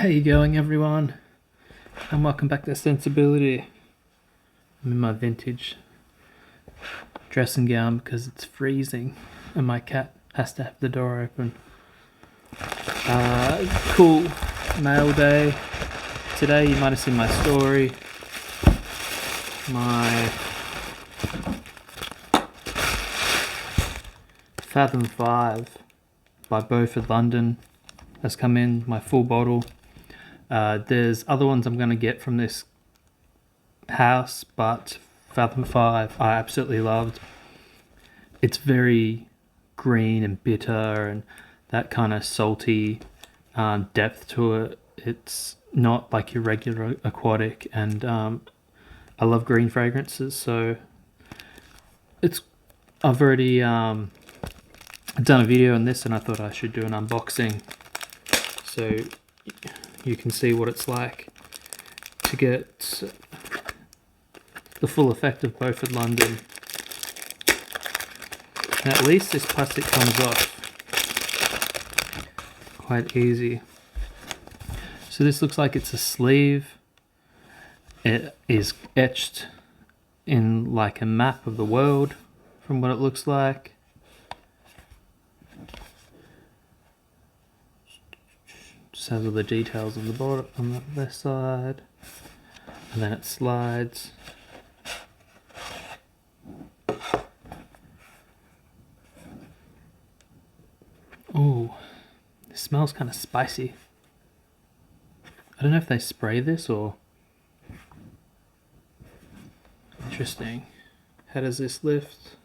How you going, everyone? And welcome back to Sensibility. I'm in my vintage dressing gown because it's freezing and my cat has to have the door open. Cool mail day. Today you might have seen my story. My Fathom 5 by Beaufort, London has come in, my full bottle. There's other ones I'm going to get from this house, but Fathom 5 I absolutely loved. It's very green and bitter and that kind of salty depth to it. It's not like your regular aquatic, and I love green fragrances, so I've already done a video on this and I thought I should do an unboxing so you can see what it's like to get the full effect of Beaufort, London. And at least this plastic comes off quite easy. So this looks like it's a sleeve. It is etched in like a map of the world from what it looks like. Just has all the details on the bottom, on the left side, and then it slides. Oh, it smells kind of spicy. I don't know if they spray this or... Interesting. How does this lift?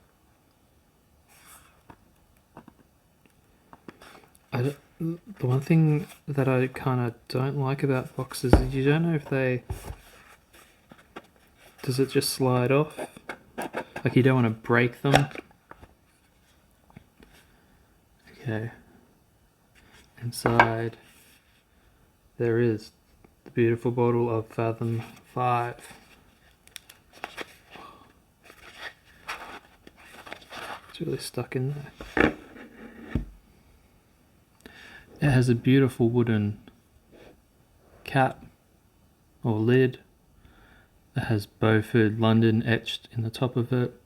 The one thing that I kind of don't like about boxes is you don't know if they... Does it just slide off? Like you don't want to break them. Okay. Inside there is the beautiful bottle of Fathom 5. It's really stuck in there. It has a beautiful wooden cap or lid. It has Beaufort, London etched in the top of it.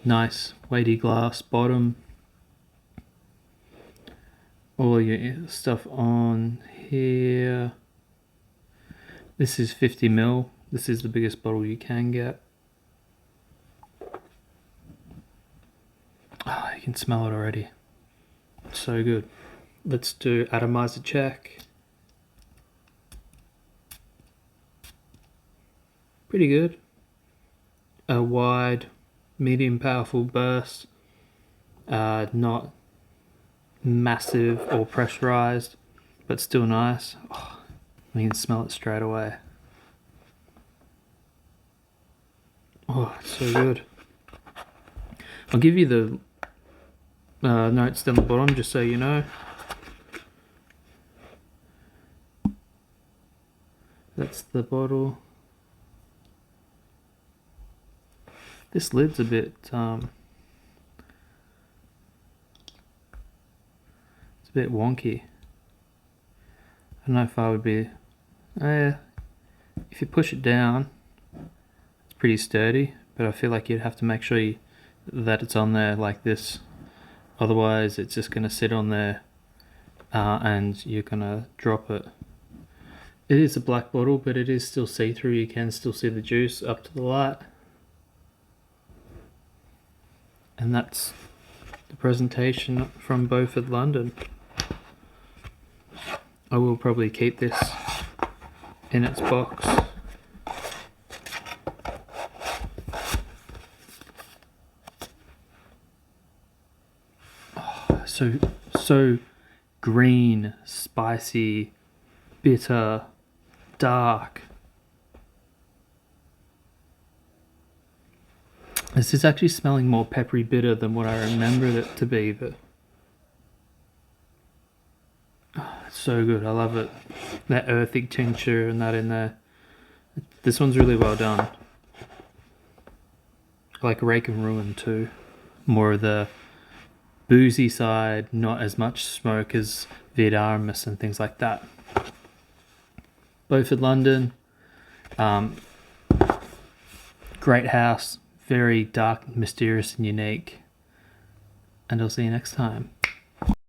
Nice weighty glass bottom. All your stuff on here. This is 50 ml. This is the biggest bottle you can get. Oh, you can smell it already. It's so good. Let's do atomizer check. Pretty good. A wide, medium powerful burst. Not massive or pressurized, but still nice. Oh, you can smell it straight away. Oh, it's so good. I'll give you the notes down the bottom just so you know. That's the bottle. This lid's a bit it's a bit wonky. I don't know if I would be... if you push it down, it's pretty sturdy, but I feel like you'd have to make sure that it's on there like this. Otherwise it's just going to sit on there and you're going to drop it. It is a black bottle, but it is still see-through. You can still see the juice up to the light. And that's the presentation from Beaufort, London. I will probably keep this in its box. Oh, so green, spicy, bitter, dark. This is actually smelling more peppery bitter than what I remembered it to be, but it's so good. I love it. That earthy tincture and that in there. This one's really well done. I like Rake and Ruin too. More of the boozy side, not as much smoke as Vid Aramis and things like that. Beaufort, London. Great house, very dark, mysterious, and unique. And I'll see you next time.